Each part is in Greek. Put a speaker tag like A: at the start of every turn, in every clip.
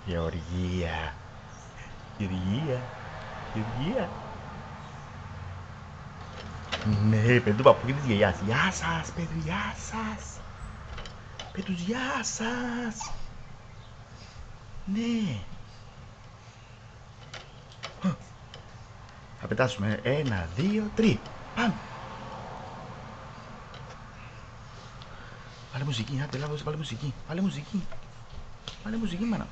A: Γεωργία. Γεωργία. Γεωργία. Ναι, παιδί του παππού και της γιαγιάς. Γεια σας, παιδί, γεια σας. Παιδούς, γεια σας. Ναι. Θα πετάσουμε 1, 2, 3. Πάμε. Βάλε μουσική, άντε λάβω, βάλε μουσική. Βάλε μουσική. Βάλε μουσική, μάνα.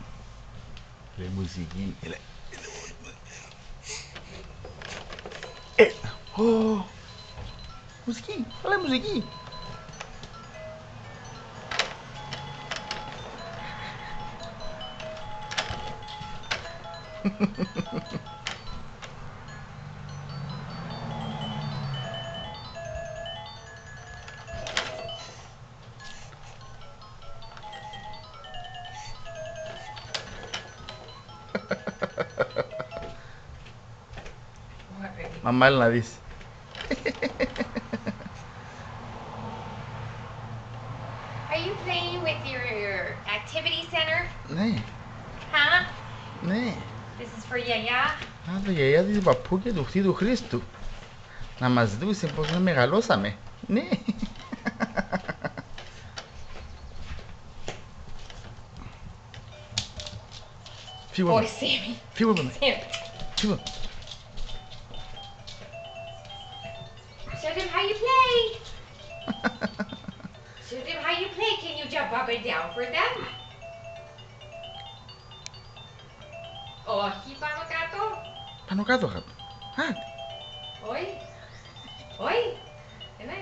A: Βάλε μουσική. Ω. Μουσική, βάλε μουσική. Μαμά, έλα να δεις.
B: Are you playing with your activity center?
A: Ναι,
B: Huh?
A: ναι.
B: This is for Yaya?
A: Α, το γιαγιά του παππού και του χτί του Χρήστου. Να μας δούσε πως να μεγαλώσαμε. Ναι. Φύγω.
B: Boy, Sammy.
A: Φύγω από μένα.
B: Sammy.
A: Φύγω.
B: Show them how you play. Show them how you play. Can you jump up and down for them? Όχι πάνω κάτω.
A: Πάνω κάτω, αγάπη. Άντε.
B: Όχι. Όχι. Ναι.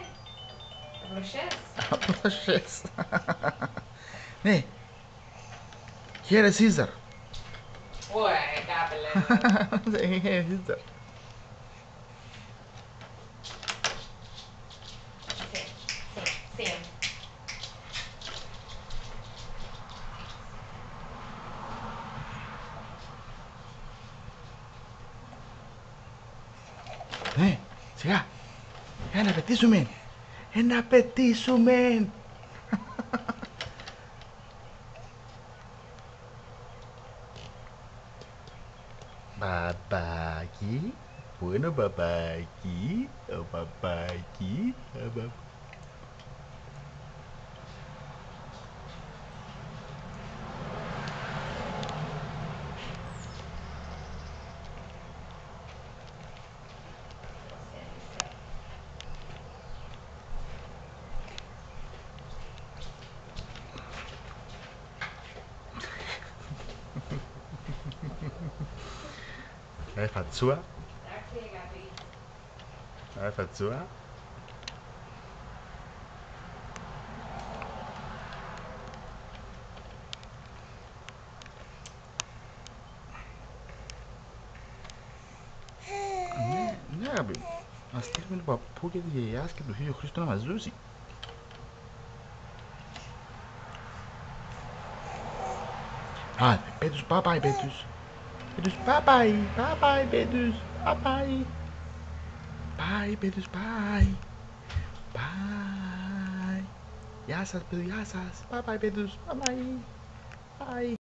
B: Απλωσές.
A: Απλώσες. Ναι. Χαίρε Σίζαρ.
B: Όχι, κάπελε.
A: Χαίρε Σίζαρ.
B: Sam.
A: Ναι, σιγά. Να πετήσουμε. Να πετήσουμε. Μπαμπάκι. Πού είναι ο μπαμπάκι? Ο μπαμπάκι. Φατσούα. Φατσούα. Ναι, αγάπη μου. Να στείλουμε τον παππού και τη γιαγιά και του φίλου Χρήστο να μας ζούσει. Άντε, πέτους, bye-bye, πέτους. Πέτους, bye-bye, bye-bye, πέτους, bye-bye. Bye, πέτους, bye. Bye. Γεια σας, πέτους, γεια σας. Bye-bye, πέτους, bye-bye. Bye.